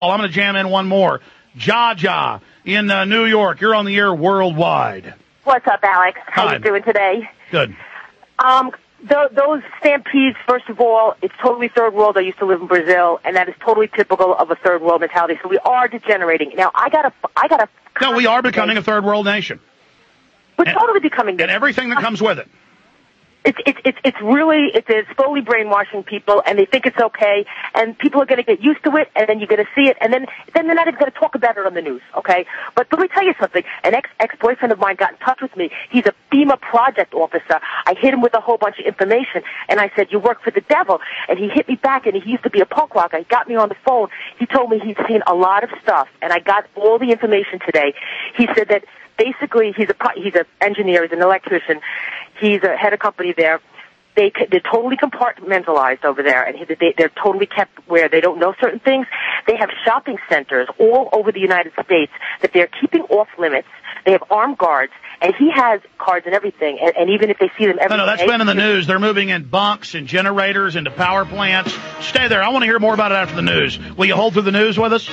I'm going to jam in one more. Jaja in New York. You're on the air worldwide. What's up, Alex? How Hi. you doing today? Good. Those stampedes, first of all, it's totally third world. I used to live in Brazil, and that is totally typical of a third world mentality. So we are degenerating. Now, I gotta. No, we are becoming a third world nation. We're totally becoming. And everything that comes with it. It's slowly brainwashing people, and they think it's okay, and people are going to get used to it, and then you're going to see it, and then they're not even going to talk about it on the news, okay? But let me tell you something. An ex-boyfriend of mine got in touch with me. He's a FEMA project officer. I hit him with a whole bunch of information, and I said, you work for the devil. And he hit me back, and he used to be a punk rocker. He got me on the phone. He told me he'd seen a lot of stuff, and I got all the information today. He said that basically he's an engineer, he's an electrician. He's a head of company there. They're totally compartmentalized over there, and they're totally kept where they don't know certain things. They have shopping centers all over the United States that they're keeping off limits. They have armed guards, and he has cards and everything, and even if they see them every day. No, that's been in the news. They're moving in bunks and generators into power plants. Stay there. I want to hear more about it after the news. Will you hold through the news with us?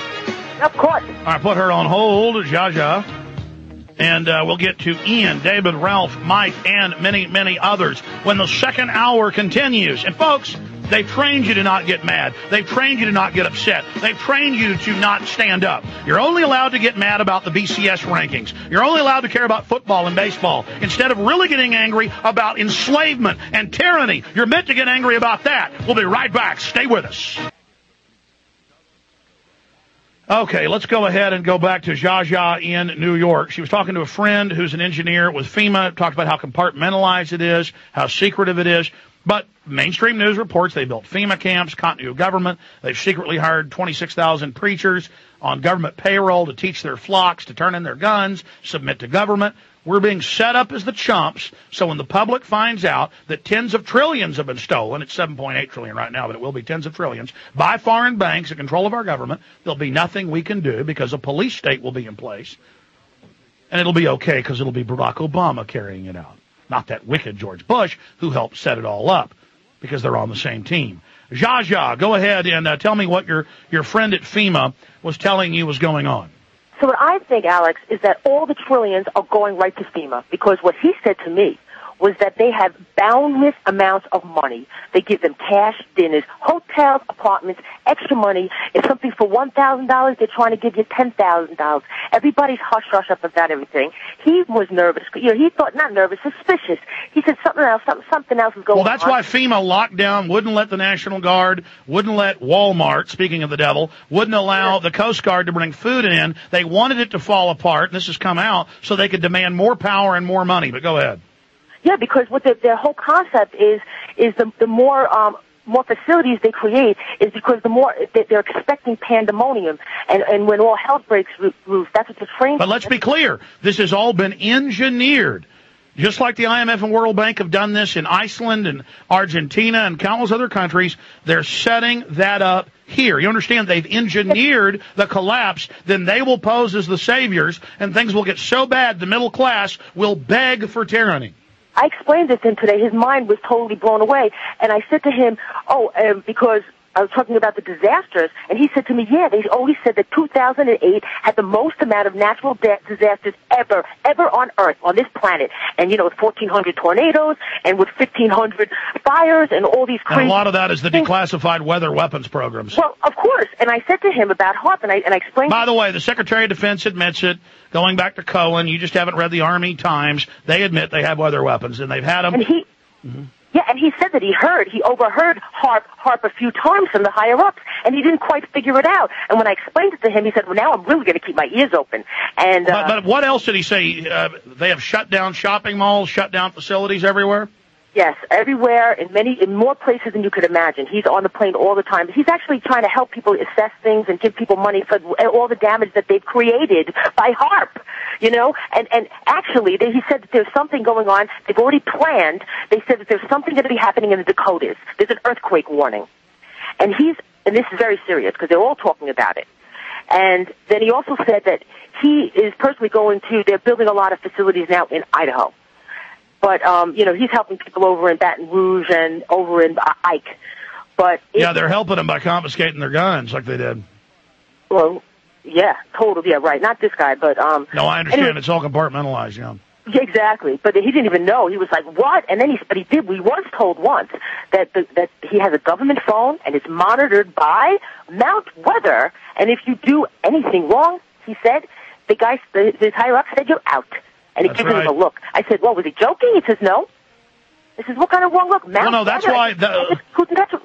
Of course. All right, put her on hold, Jaja. And we'll get to Ian, David, Ralph, Mike, and many, many others when the second hour continues. And folks, they've trained you to not get mad. They've trained you to not get upset. They've trained you to not stand up. You're only allowed to get mad about the BCS rankings. You're only allowed to care about football and baseball instead of really getting angry about enslavement and tyranny. You're meant to get angry about that. We'll be right back. Stay with us. Okay, let's go ahead and go back to Jaja in New York. She was talking to a friend who's an engineer with FEMA, talked about how compartmentalized it is, how secretive it is. But mainstream news reports they built FEMA camps, continuity of government. They've secretly hired 26,000 preachers on government payroll to teach their flocks to turn in their guns, submit to government. We're being set up as the chumps, so when the public finds out that tens of trillions have been stolen, it's 7.8 trillion right now, but it will be tens of trillions, by foreign banks in control of our government, there'll be nothing we can do because a police state will be in place. And it'll be okay because it'll be Barack Obama carrying it out, not that wicked George Bush who helped set it all up because they're on the same team. Jaja, go ahead and tell me what your friend at FEMA was telling you was going on. So what I think, Alex, is that all the trillions are going right to FEMA because what he said to me was that they have boundless amounts of money. They give them cash, dinners, hotels, apartments, extra money. If something for $1,000, they're trying to give you $10,000. Everybody's hush-hush up about everything. He was nervous. He thought, not nervous, suspicious. He said something else is going on. Well, that's why FEMA locked down, wouldn't let the National Guard, wouldn't let Walmart, speaking of the devil, wouldn't allow the Coast Guard to bring food in. They wanted it to fall apart, and this has come out, so they could demand more power and more money. But go ahead. Yeah, because what their whole concept is the more facilities they create is because the more they're expecting pandemonium, and when all hell breaks loose, that's what they're trained. But let's be clear, this has all been engineered. Just like the IMF and World Bank have done this in Iceland and Argentina and countless other countries, they're setting that up here. You understand? They've engineered the collapse. Then they will pose as the saviors, and things will get so bad the middle class will beg for tyranny. I explained this to him today. His mind was totally blown away. And I said to him, because I was talking about the disasters, and he said to me, yeah, they always said that 2008 had the most amount of natural disasters ever on Earth, on this planet. And, with 1,400 tornadoes, and with 1,500 fires, and all these crazy... And a lot of that is the declassified weather weapons programs. Well, of course. And I said to him about HAARP, and I explained... By the way, the Secretary of Defense admits it. Going back to Cohen, you just haven't read the Army Times. They admit they have weather weapons, and they've had them... And Yeah, and he said that he overheard HAARP a few times from the higher-ups, and he didn't quite figure it out. And when I explained it to him, he said, well, now I'm really going to keep my ears open. And But what else did he say? They have shut down shopping malls, shut down facilities everywhere? Yes, everywhere, in more places than you could imagine. He's on the plane all the time. He's actually trying to help people assess things and give people money for all the damage that they've created by HAARP, And actually, he said that there's something going on. They've already planned. They said that there's something going to be happening in the Dakotas. There's an earthquake warning. And this is very serious because they're all talking about it. And then he also said that he is personally they're building a lot of facilities now in Idaho. But, he's helping people over in Baton Rouge and over in Ike. But yeah, they're helping them by confiscating their guns like they did. Well, yeah, totally, yeah, right. Not this guy, but No, I understand. anyway, It's all compartmentalized, yeah. yeah, exactly. But he didn't even know. He was like, "What?" And then but he did. We was told once that that he has a government phone and it's monitored by Mount Weather. And if you do anything wrong, he said, the higher up said you're out. And he That's gives right. him a look. I said, "Well, was he joking?" He says, "No." This is what kind of wrong look? Well, no, that's Weather. why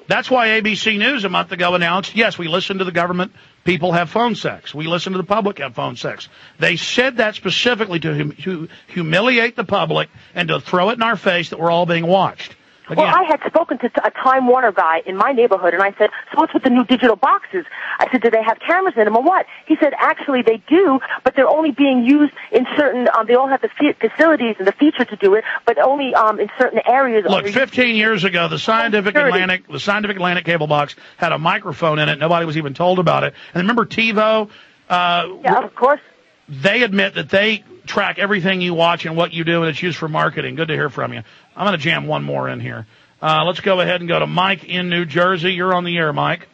that's why ABC News a month ago announced, yes, we listen to the government. People have phone sex. We listen to the public have phone sex. They said that specifically to humiliate the public and to throw it in our face that we're all being watched. Again, well, I had spoken to a Time Warner guy in my neighborhood, and I said, "So what's with the new digital boxes?" I said, "Do they have cameras in them or what?" He said, "Actually, they do, but they're only being used in certain. They all have the facilities and the feature to do it, but only in certain areas." Look, 15 years ago, the Scientific Atlantic cable box had a microphone in it. Nobody was even told about it. And remember TiVo? Yeah, of course. They admit that they track everything you watch and what you do, and it's used for marketing. Good to hear from you. I'm going to jam one more in here. Let's go ahead and go to Mike in New Jersey. You're on the air, Mike.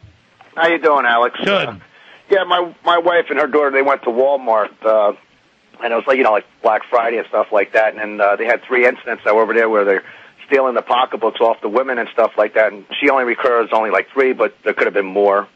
How you doing, Alex? Good. Yeah, my wife and her daughter, they went to Walmart, and it was like Black Friday and stuff like that, and they had 3 incidents that were over there where they're stealing the pocketbooks off the women and stuff like that, and she only recurs only like 3, but there could have been more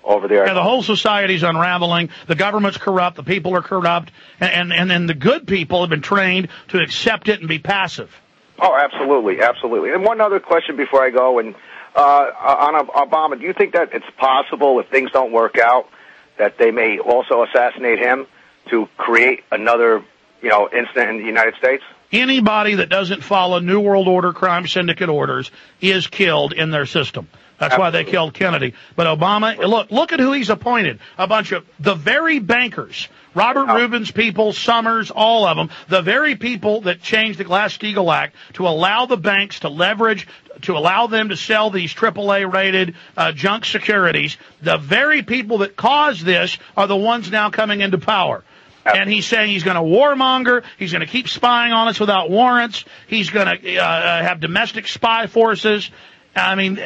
over there. Yeah, the whole society's unraveling. The government's corrupt. The people are corrupt. And then the good people have been trained to accept it and be passive. Oh, absolutely, absolutely. And one other question before I go, and on Obama, do you think that it's possible if things don't work out that they may also assassinate him to create another, incident in the United States? Anybody that doesn't follow New World Order crime syndicate orders is killed in their system. That's Absolutely. Why they killed Kennedy. But Obama, look at who he's appointed. A bunch of the very bankers, Robert Rubin's people, Summers, all of them, the very people that changed the Glass-Steagall Act to allow the banks to leverage, to allow them to sell these AAA-rated junk securities. The very people that caused this are the ones now coming into power. And he's saying he's going to warmonger. He's going to keep spying on us without warrants. He's going to have domestic spy forces. I mean,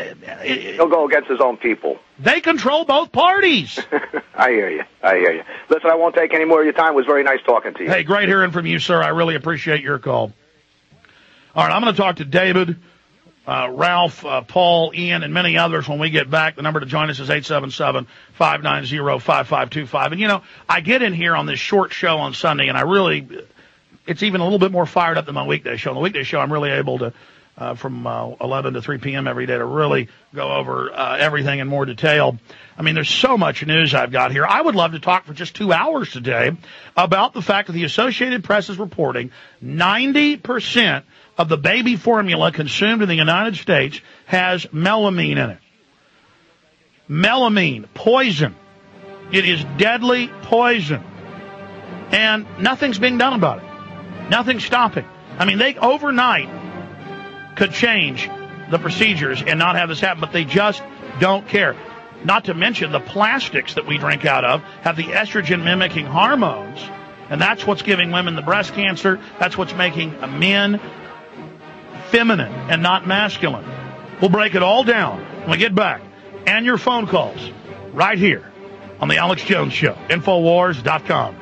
he'll go against his own people. They control both parties. I hear you. Listen, I won't take any more of your time. It was very nice talking to you. Hey, great hearing from you, sir. I really appreciate your call. All right, I'm going to talk to David, Ralph, Paul, Ian, and many others when we get back. The number to join us is 877-590-5525. And, I get in here on this short show on Sunday, and it's even a little bit more fired up than my weekday show. On the weekday show, I'm really able to, from 11 to 3 p.m. every day, to really go over everything in more detail. I mean, there's so much news I've got here. I would love to talk for just 2 hours today about the fact that the Associated Press is reporting 90% of the baby formula consumed in the United States has melamine in it. Melamine, poison. It is deadly poison. And nothing's being done about it. Nothing's stopping. I mean, they overnight could change the procedures and not have this happen, but they just don't care. Not to mention the plastics that we drink out of have the estrogen-mimicking hormones, and that's what's giving women the breast cancer. That's what's making men feminine and not masculine. We'll break it all down when we get back. And your phone calls right here on the Alex Jones Show. Infowars.com.